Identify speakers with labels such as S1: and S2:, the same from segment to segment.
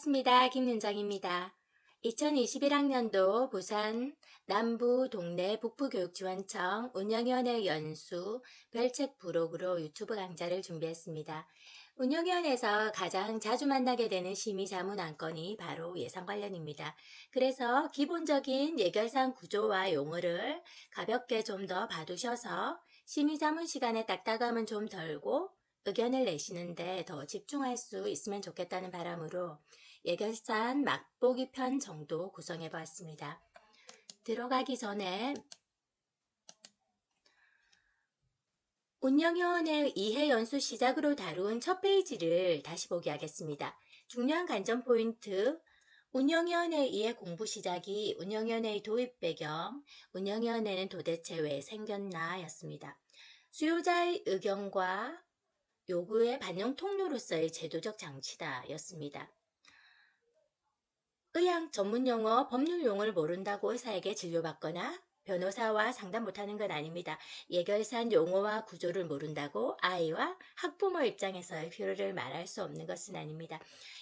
S1: 반갑습니다. 김윤정입니다. 2021학년도 부산 남부 동래 북부교육지원청 운영위원회 연수 별책 부록으로 유튜브 강좌를 준비했습니다. 운영위원회에서 가장 자주 만나게 되는 심의자문 안건이 바로 예산 관련입니다. 그래서 기본적인 예결산 구조와 용어를 가볍게 좀 더 봐두셔서 심의자문 시간에 딱딱함은 좀 덜고 의견을 내시는데 더 집중할 수 있으면 좋겠다는 바람으로 예결산 맛보기 편 정도 구성해 보았습니다. 들어가기 전에 운영위원회 2회 연수 시작으로 다룬 첫 페이지를 다시 보기 하겠습니다. 중요한 관전 포인트, 운영위원회 2회 공부 시작이 운영위원회의 도입 배경, 운영위원회는 도대체 왜 생겼나 였습니다. 수요자의 의견과 요구의 반영 통로로서의 제도적 장치다 였습니다. 의학 전문 용어, 법률 용어를 모른다고 의사에게 진료받거나 변호사와 상담 못하는 건 아닙니다. 예결산 용어와 구조를 모른다고 아이와 학부모 입장에서의 필요를 말할 수 없는 것은 아닙니다.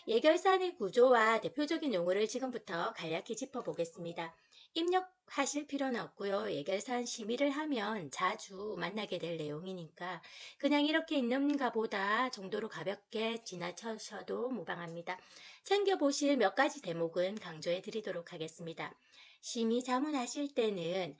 S1: 예결산의 구조와 대표적인 용어를 지금부터 간략히 짚어보겠습니다. 입력하실 필요는 없고요. 예결산 심의를 하면 자주 만나게 될 내용이니까 그냥 이렇게 있는가 보다 정도로 가볍게 지나쳐셔도 무방합니다. 챙겨보실 몇 가지 대목은 강조해 드리도록 하겠습니다. 심의 자문하실 때는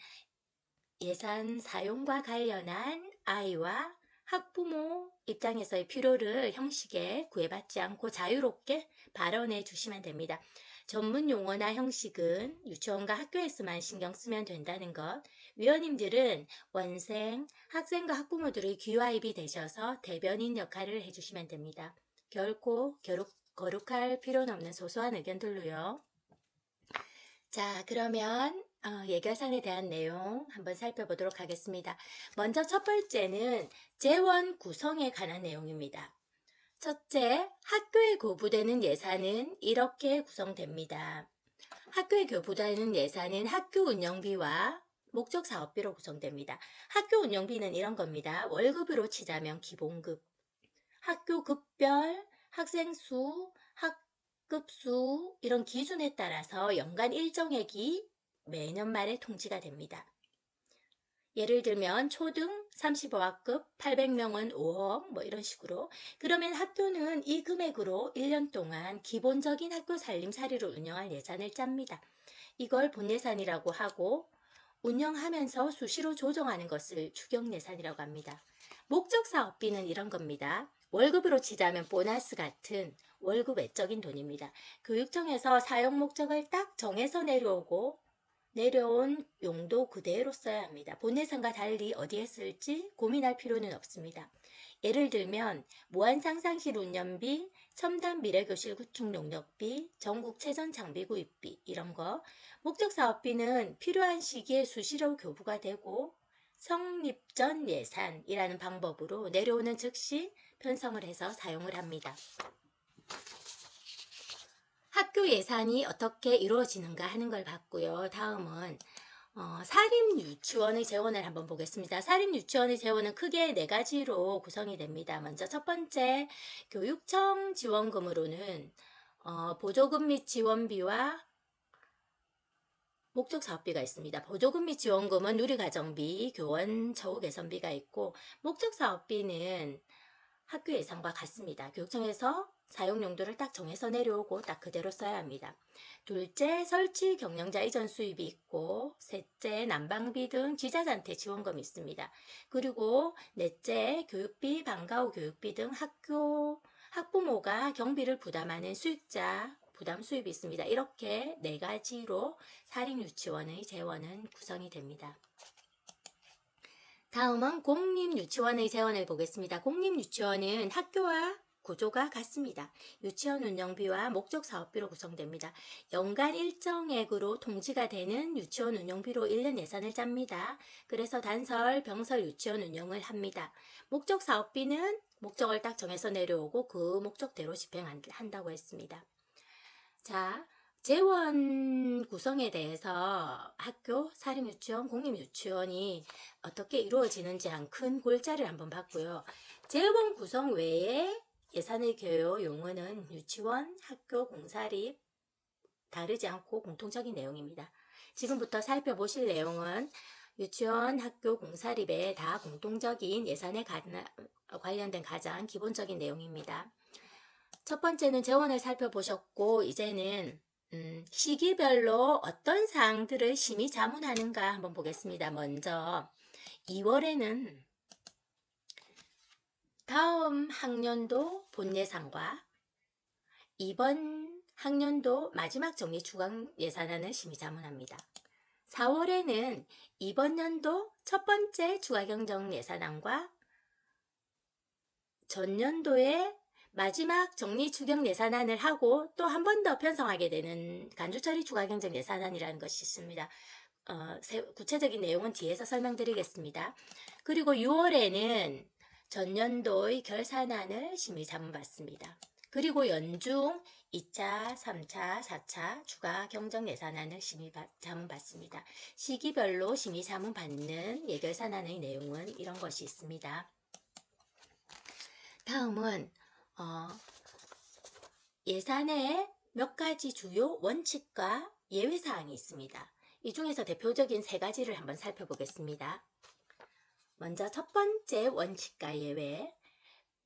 S1: 예산 사용과 관련한 아이와 학부모 입장에서의 필요를 형식에 구애받지 않고 자유롭게 발언해 주시면 됩니다. 전문 용어나 형식은 유치원과 학교에서만 신경 쓰면 된다는 것, 위원님들은 원생, 학생과 학부모들의 귀화입이 되셔서 대변인 역할을 해주시면 됩니다. 결코 거룩할 필요는 없는 소소한 의견들로요. 자, 그러면 예결산에 대한 내용 한번 살펴보도록 하겠습니다. 먼저 첫 번째는 재원 구성에 관한 내용입니다. 첫째, 학교에 교부되는 예산은 이렇게 구성됩니다. 학교에 교부되는 예산은 학교 운영비와 목적 사업비로 구성됩니다. 학교 운영비는 이런 겁니다. 월급으로 치자면 기본급, 학교 급별, 학생 수, 학급수 이런 기준에 따라서 연간 일정액이 매년 말에 통지가 됩니다. 예를 들면 초등 35학급 800명은 5억 뭐 이런 식으로. 그러면 학교는 이 금액으로 1년 동안 기본적인 학교 살림살이를 운영할 예산을 짭니다. 이걸 본예산이라고 하고 운영하면서 수시로 조정하는 것을 추경예산이라고 합니다. 목적 사업비는 이런 겁니다. 월급으로 치자면 보너스 같은 월급 외적인 돈입니다. 교육청에서 사용 목적을 딱 정해서 내려온 용도 그대로 써야 합니다. 본예산과 달리 어디에 쓸지 고민할 필요는 없습니다. 예를 들면 무한상상실 운영비, 첨단 미래교실 구축 용역비, 전국체전 장비 구입비 이런 거. 목적 사업비는 필요한 시기에 수시로 교부가 되고 성립 전 예산이라는 방법으로 내려오는 즉시 편성을 해서 사용을 합니다. 학교 예산이 어떻게 이루어지는가 하는 걸 봤고요. 다음은 사립유치원의 재원을 한번 보겠습니다. 사립유치원의 재원은 크게 4가지로 구성이 됩니다. 먼저 첫 번째, 교육청 지원금으로는 보조금 및 지원비와 목적 사업비가 있습니다. 보조금 및 지원금은 누리과정비, 교원 처우 개선비가 있고 목적 사업비는 학교 예산과 같습니다. 교육청에서 사용 용도를 딱 정해서 내려오고 딱 그대로 써야 합니다. 둘째, 설치 경영자 이전 수입이 있고 셋째, 난방비 등 지자체한테 지원금이 있습니다. 그리고 넷째, 교육비, 방과 후 교육비 등 학부모가 경비를 부담하는 수익자 부담 수입이 있습니다. 이렇게 4가지로 사립유치원의 재원은 구성이 됩니다. 다음은 공립유치원의 재원을 보겠습니다. 공립유치원은 학교와 구조가 같습니다. 유치원 운영비와 목적 사업비로 구성됩니다. 연간 일정액으로 통지가 되는 유치원 운영비로 1년 예산을 짭니다. 그래서 단설, 병설 유치원 운영을 합니다. 목적 사업비는 목적을 딱 정해서 내려오고 그 목적대로 집행한다고 했습니다. 자, 재원 구성에 대해서 학교, 사립유치원, 공립유치원이 어떻게 이루어지는지 한 큰 골자를 한번 봤고요. 재원 구성 외에 예산의 개요 용어는 유치원, 학교, 공사립 다르지 않고 공통적인 내용입니다. 지금부터 살펴보실 내용은 유치원, 학교, 공사립에 다 공통적인 예산에 관련된 가장 기본적인 내용입니다. 첫 번째는 재원을 살펴보셨고 이제는 시기별로 어떤 사항들을 심의 자문하는가 한번 보겠습니다. 먼저 2월에는 다음 학년도 본예산과 이번 학년도 마지막 정리 주간 예산안을 심의 자문합니다. 4월에는 이번 연도 첫 번째 추가경정 예산안과 전년도의 마지막 정리 추경 예산안을 하고 또 한 번 더 편성하게 되는 간주처리 추가경정 예산안이라는 것이 있습니다. 구체적인 내용은 뒤에서 설명드리겠습니다. 그리고 6월에는 전년도의 결산안을 심의 자문받습니다. 그리고 연중 2차, 3차, 4차 추가 경정 예산안을 심의 자문받습니다. 시기별로 심의 자문받는 예결산안의 내용은 이런 것이 있습니다. 다음은 예산에 몇 가지 주요 원칙과 예외사항이 있습니다. 이 중에서 대표적인 세 가지를 한번 살펴보겠습니다. 먼저 첫 번째 원칙과 예외,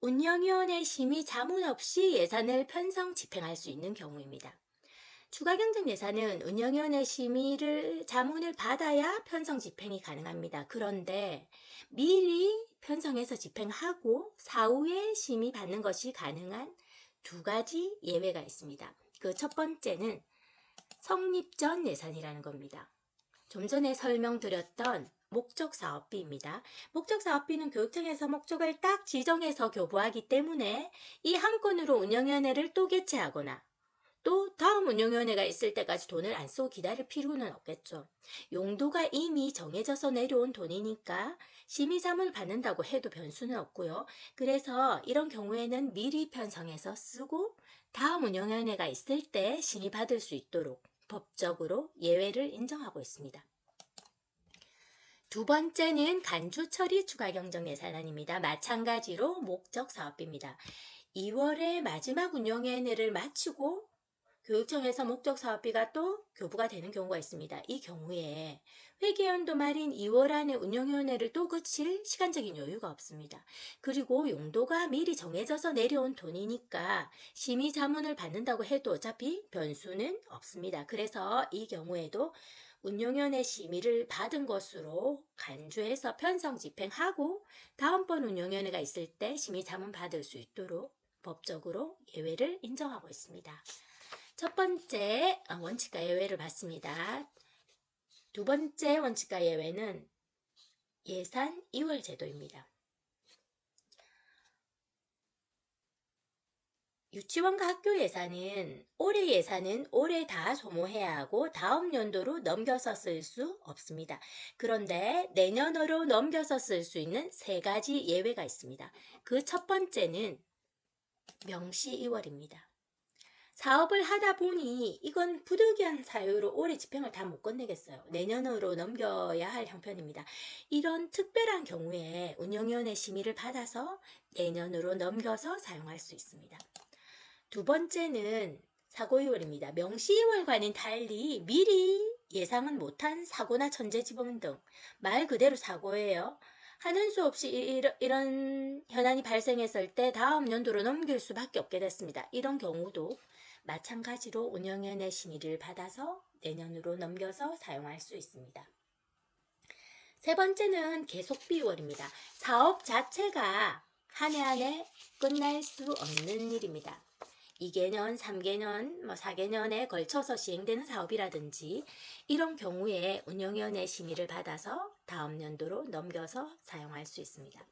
S1: 운영위원회 심의 자문 없이 예산을 편성 집행할 수 있는 경우입니다. 추가경정 예산은 운영위원회 자문을 받아야 편성 집행이 가능합니다. 그런데 미리 편성해서 집행하고 사후에 심의 받는 것이 가능한 두 가지 예외가 있습니다. 그 첫 번째는 성립 전 예산이라는 겁니다. 좀 전에 설명드렸던 목적사업비입니다. 목적사업비는 교육청에서 목적을 딱 지정해서 교부하기 때문에 이 한 건으로 운영위원회를 또 개최하거나 또 다음 운영위원회가 있을 때까지 돈을 안 쓰고 기다릴 필요는 없겠죠. 용도가 이미 정해져서 내려온 돈이니까 심의자문을 받는다고 해도 변수는 없고요. 그래서 이런 경우에는 미리 편성해서 쓰고 다음 운영위원회가 있을 때 심의받을 수 있도록 법적으로 예외를 인정하고 있습니다. 두 번째는 간주처리 추가경정 예산안입니다. 마찬가지로 목적사업비입니다. 2월에 마지막 운영위원회를 마치고 교육청에서 목적사업비가 또 교부가 되는 경우가 있습니다. 이 경우에 회계연도 말인 2월 안에 운영위원회를 또 거칠 시간적인 여유가 없습니다. 그리고 용도가 미리 정해져서 내려온 돈이니까 심의자문을 받는다고 해도 어차피 변수는 없습니다. 그래서 이 경우에도 운영위원회 심의를 받은 것으로 간주해서 편성 집행하고 다음번 운영위원회가 있을 때 심의자문 받을 수 있도록 법적으로 예외를 인정하고 있습니다. 첫 번째 원칙과 예외를 봤습니다. 두 번째 원칙과 예외는 예산 이월 제도입니다. 유치원과 학교 예산은 올해 다 소모해야 하고 다음 연도로 넘겨서 쓸 수 없습니다. 그런데 내년으로 넘겨서 쓸 수 있는 세 가지 예외가 있습니다. 그 첫 번째는 명시 이월입니다. 사업을 하다 보니 이건 부득이한 사유로 올해 집행을 다 못 끝내겠어요. 내년으로 넘겨야 할 형편입니다. 이런 특별한 경우에 운영위원회 심의를 받아서 내년으로 넘겨서 사용할 수 있습니다. 두 번째는 사고이월입니다. 명시이월과는 달리 미리 예상은 못한 사고나 천재지변 등 말 그대로 사고예요. 하는 수 없이 이런 현안이 발생했을 때 다음 연도로 넘길 수밖에 없게 됐습니다. 이런 경우도 마찬가지로 운영위원회 심의를 받아서 내년으로 넘겨서 사용할 수 있습니다. 세 번째는 계속비월입니다. 사업 자체가 한 해 안에 끝날 수 없는 일입니다. 2개년, 3개년, 4개년에 걸쳐서 시행되는 사업이라든지 이런 경우에 운영위원회 심의를 받아서 다음 연도로 넘겨서 사용할 수 있습니다.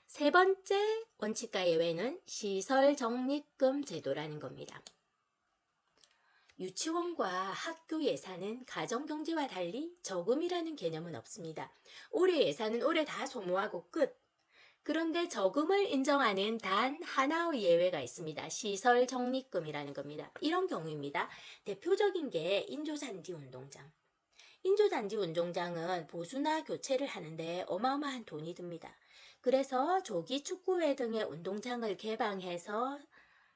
S1: 세 번째 원칙과 예외는 시설적립금 제도라는 겁니다. 유치원과 학교 예산은 가정경제와 달리 저금이라는 개념은 없습니다. 올해 예산은 올해 다 소모하고 끝. 그런데 저금을 인정하는 단 하나의 예외가 있습니다. 시설적립금이라는 겁니다. 이런 경우입니다. 대표적인 게 인조잔디 운동장. 인조잔디 운동장은 보수나 교체를 하는데 어마어마한 돈이 듭니다. 그래서 조기 축구회 등의 운동장을 개방해서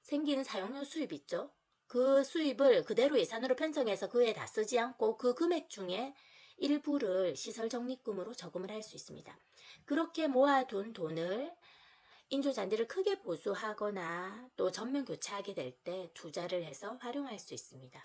S1: 생기는 사용료 수입 있죠. 그 수입을 그대로 예산으로 편성해서 그에 다 쓰지 않고 그 금액 중에 일부를 시설 적립금으로 저금을 할 수 있습니다. 그렇게 모아둔 돈을 인조잔디를 크게 보수하거나 또 전면 교체하게 될 때 투자를 해서 활용할 수 있습니다.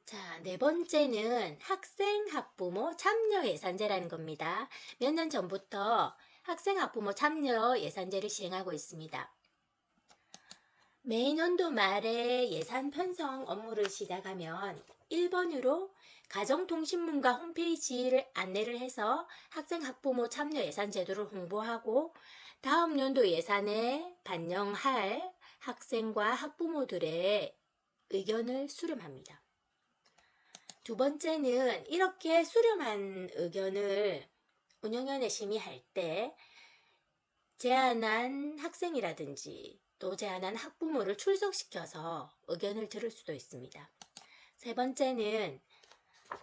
S1: 자, 네 번째는 학생, 학부모 참여 예산제라는 겁니다. 몇 년 전부터 학생, 학부모 참여 예산제를 시행하고 있습니다. 매년도 말에 예산 편성 업무를 시작하면 1번으로 가정통신문과 홈페이지를 안내를 해서 학생, 학부모 참여 예산 제도를 홍보하고 다음 연도 예산에 반영할 학생과 학부모들의 의견을 수렴합니다. 두 번째는 이렇게 수렴한 의견을 운영위원회 심의할 때 제안한 학생이라든지 또 제안한 학부모를 출석시켜서 의견을 들을 수도 있습니다. 세 번째는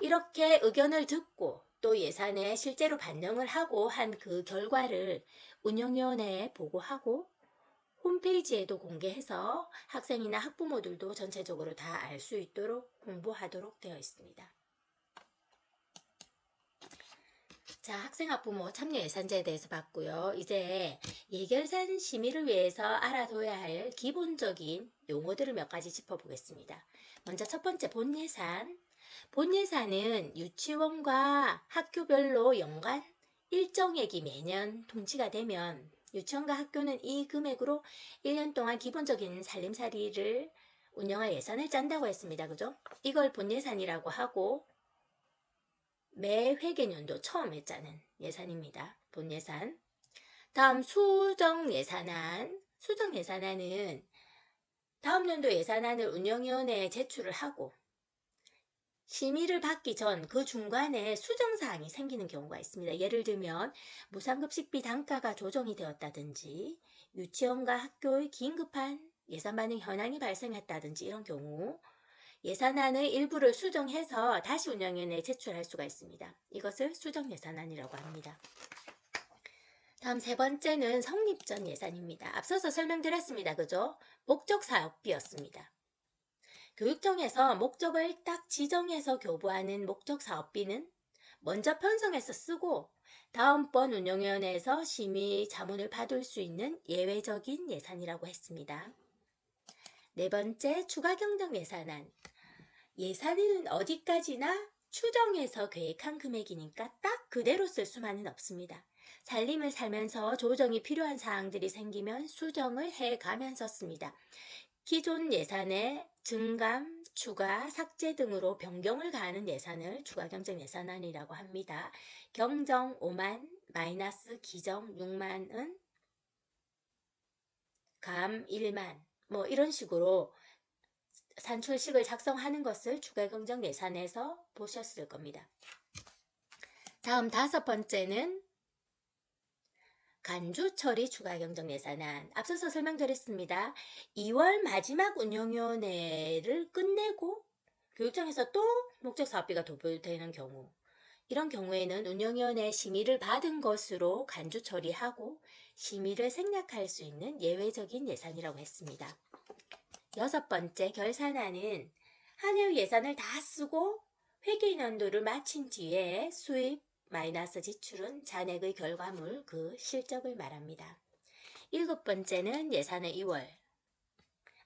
S1: 이렇게 의견을 듣고 또 예산에 실제로 반영을 하고 한 그 결과를 운영위원회에 보고하고 홈페이지에도 공개해서 학생이나 학부모들도 전체적으로 다 알 수 있도록 홍보하도록 되어 있습니다. 자, 학생 학부모 참여 예산제에 대해서 봤고요. 이제 예결산 심의를 위해서 알아둬야 할 기본적인 용어들을 몇 가지 짚어보겠습니다. 먼저 첫 번째 본예산. 본예산은 유치원과 학교별로 연간 일정액이 매년 통치가 되면 유치원과 학교는 이 금액으로 1년 동안 기본적인 살림살이를 운영할 예산을 짠다고 했습니다. 그죠? 이걸 본예산이라고 하고 매 회계연도 처음에 짜는 예산입니다. 본예산. 다음 수정예산안. 수정예산안은 다음 연도 예산안을 운영위원회에 제출을 하고 심의를 받기 전 그 중간에 수정사항이 생기는 경우가 있습니다. 예를 들면 무상급식비 단가가 조정이 되었다든지 유치원과 학교의 긴급한 예산 반영 현황이 발생했다든지 이런 경우 예산안의 일부를 수정해서 다시 운영위원회에 제출할 수가 있습니다. 이것을 수정예산안이라고 합니다. 다음 세 번째는 성립전 예산입니다. 앞서서 설명드렸습니다. 그죠? 목적사업비였습니다. 교육청에서 목적을 딱 지정해서 교부하는 목적사업비는 먼저 편성해서 쓰고 다음번 운영위원회에서 심의 자문을 받을 수 있는 예외적인 예산이라고 했습니다. 네 번째, 추가경정예산안. 예산은 어디까지나 추정해서 계획한 금액이니까 딱 그대로 쓸 수만은 없습니다. 살림을 살면서 조정이 필요한 사항들이 생기면 수정을 해가면서 씁니다. 기존 예산의 증감, 추가, 삭제 등으로 변경을 가하는 예산을 추가경정 예산안이라고 합니다. 경정 5만, 마이너스 기정 6만은 감 1만, 뭐 이런 식으로 산출식을 작성하는 것을 추가경정 예산에서 보셨을 겁니다. 다음 다섯 번째는 간주처리 추가경정 예산안. 앞서서 설명드렸습니다. 2월 마지막 운영위원회를 끝내고 교육청에서 또 목적사업비가 도출되는 경우, 이런 경우에는 운영위원회 심의를 받은 것으로 간주처리하고 심의를 생략할 수 있는 예외적인 예산이라고 했습니다. 여섯 번째, 결산안은 한 해 예산을 다 쓰고 회계연도를 마친 뒤에 수입 마이너스 지출은 잔액의 결과물, 그 실적을 말합니다. 일곱 번째는 예산의 2월.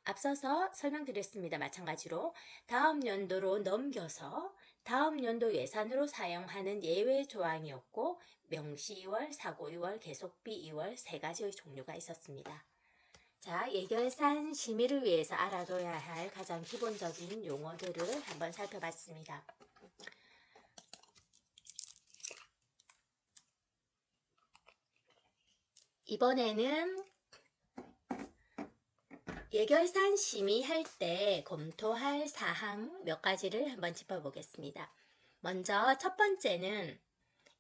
S1: 앞서서 설명드렸습니다. 마찬가지로 다음 연도로 넘겨서 다음 연도 예산으로 사용하는 예외 조항이었고 명시 2월, 사고 2월, 계속비 2월 세 가지의 종류가 있었습니다. 자, 예결산 심의를 위해서 알아둬야 할 가장 기본적인 용어들을 한번 살펴봤습니다. 이번에는 예결산 심의할 때 검토할 사항 몇 가지를 한번 짚어보겠습니다. 먼저 첫 번째는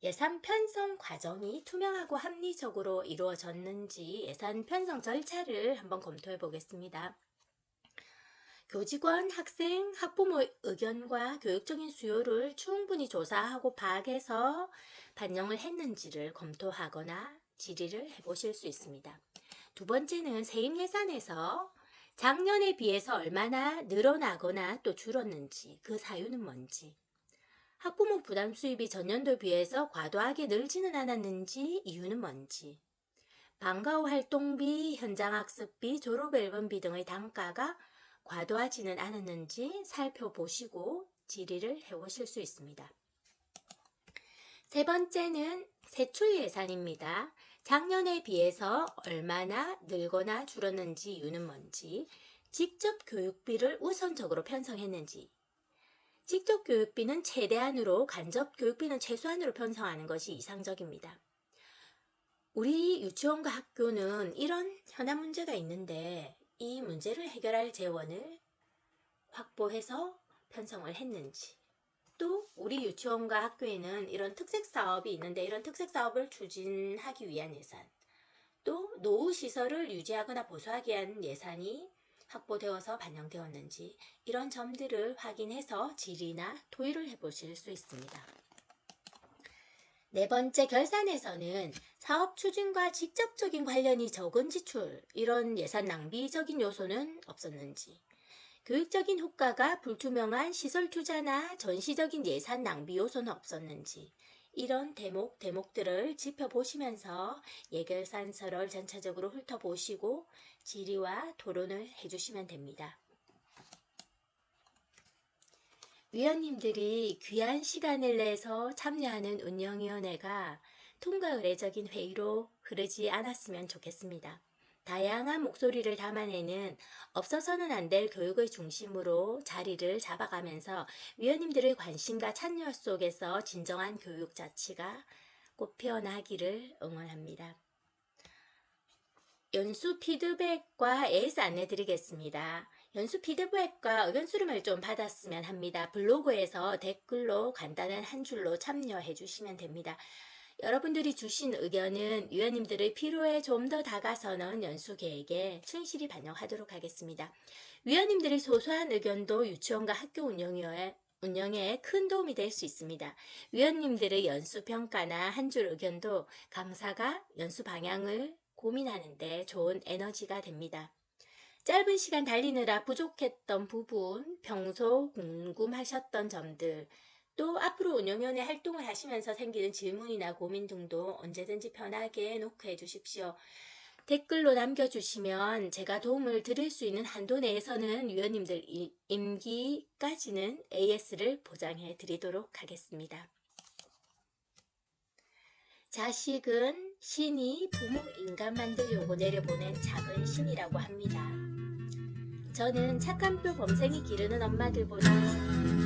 S1: 예산 편성 과정이 투명하고 합리적으로 이루어졌는지 예산 편성 절차를 한번 검토해 보겠습니다. 교직원, 학생, 학부모 의견과 교육적인 수요를 충분히 조사하고 파악해서 반영을 했는지를 검토하거나 질의를 해보실 수 있습니다. 두 번째는 세임 예산에서 작년에 비해서 얼마나 늘어나거나 또 줄었는지, 그 사유는 뭔지, 학부모 부담 수입이 전년도에 비해서 과도하게 늘지는 않았는지 이유는 뭔지, 방과 후 활동비, 현장학습비, 졸업앨범비 등의 단가가 과도하지는 않았는지 살펴보시고 질의를 해보실 수 있습니다. 세 번째는 세출 예산입니다. 작년에 비해서 얼마나 늘거나 줄었는지 이유는 뭔지, 직접 교육비를 우선적으로 편성했는지, 직접 교육비는 최대한으로, 간접 교육비는 최소한으로 편성하는 것이 이상적입니다. 우리 유치원과 학교는 이런 현안 문제가 있는데 이 문제를 해결할 재원을 확보해서 편성을 했는지, 또 우리 유치원과 학교에는 이런 특색 사업이 있는데 이런 특색 사업을 추진하기 위한 예산, 또 노후 시설을 유지하거나 보수하기 위한 예산이 확보되어서 반영되었는지, 이런 점들을 확인해서 질의나 토의를 해보실 수 있습니다. 네 번째, 결산에서는 사업 추진과 직접적인 관련이 적은 지출, 이런 예산 낭비적인 요소는 없었는지, 교육적인 효과가 불투명한 시설 투자나 전시적인 예산 낭비 요소는 없었는지, 이런 대목들을 짚어보시면서 예결산서를 전체적으로 훑어보시고 질의와 토론을 해주시면 됩니다. 위원님들이 귀한 시간을 내서 참여하는 운영위원회가 통과 의례적인 회의로 흐르지 않았으면 좋겠습니다. 다양한 목소리를 담아내는 없어서는 안 될 교육의 중심으로 자리를 잡아가면서 위원님들의 관심과 참여 속에서 진정한 교육 자치가 꽃피어나기를 응원합니다. 연수 피드백과 AS 안내드리겠습니다. 연수 피드백과 의견 수렴을 좀 받았으면 합니다. 블로그에서 댓글로 간단한 한 줄로 참여해 주시면 됩니다. 여러분들이 주신 의견은 위원님들의 필요에 좀 더 다가서는 연수 계획에 충실히 반영하도록 하겠습니다. 위원님들의 소소한 의견도 유치원과 학교 운영에 큰 도움이 될 수 있습니다. 위원님들의 연수 평가나 한 줄 의견도 강사가 연수 방향을 고민하는데 좋은 에너지가 됩니다. 짧은 시간 달리느라 부족했던 부분, 평소 궁금하셨던 점들, 또 앞으로 운영위원회 활동을 하시면서 생기는 질문이나 고민 등도 언제든지 편하게 노크해 주십시오. 댓글로 남겨주시면 제가 도움을 드릴 수 있는 한도 내에서는 위원님들 임기까지는 AS를 보장해 드리도록 하겠습니다. 자식은 신이 부모 인간 만들려고 내려보낸 작은 신이라고 합니다. 저는 착한 뼈 범생이 기르는 엄마들보다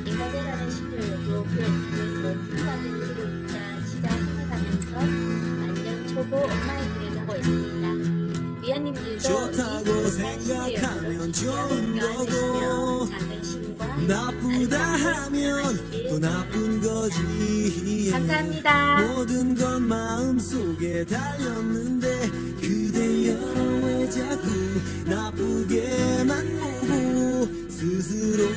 S1: 인간이라는 신료여도 그 불과하게 누리고 있다 시다 생각하면서 만년 초보 엄마의 길을 가고 있습니다. 위원님들도
S2: 좋다고 생각하면 좋은 거고
S1: 작은 신과
S2: 나쁘다 하면 또 나쁜 거지.
S1: 감사합니다.
S2: 모든 건 마음속에 달렸는데 그대여 왜 자꾸 나쁘게만 보고 스스로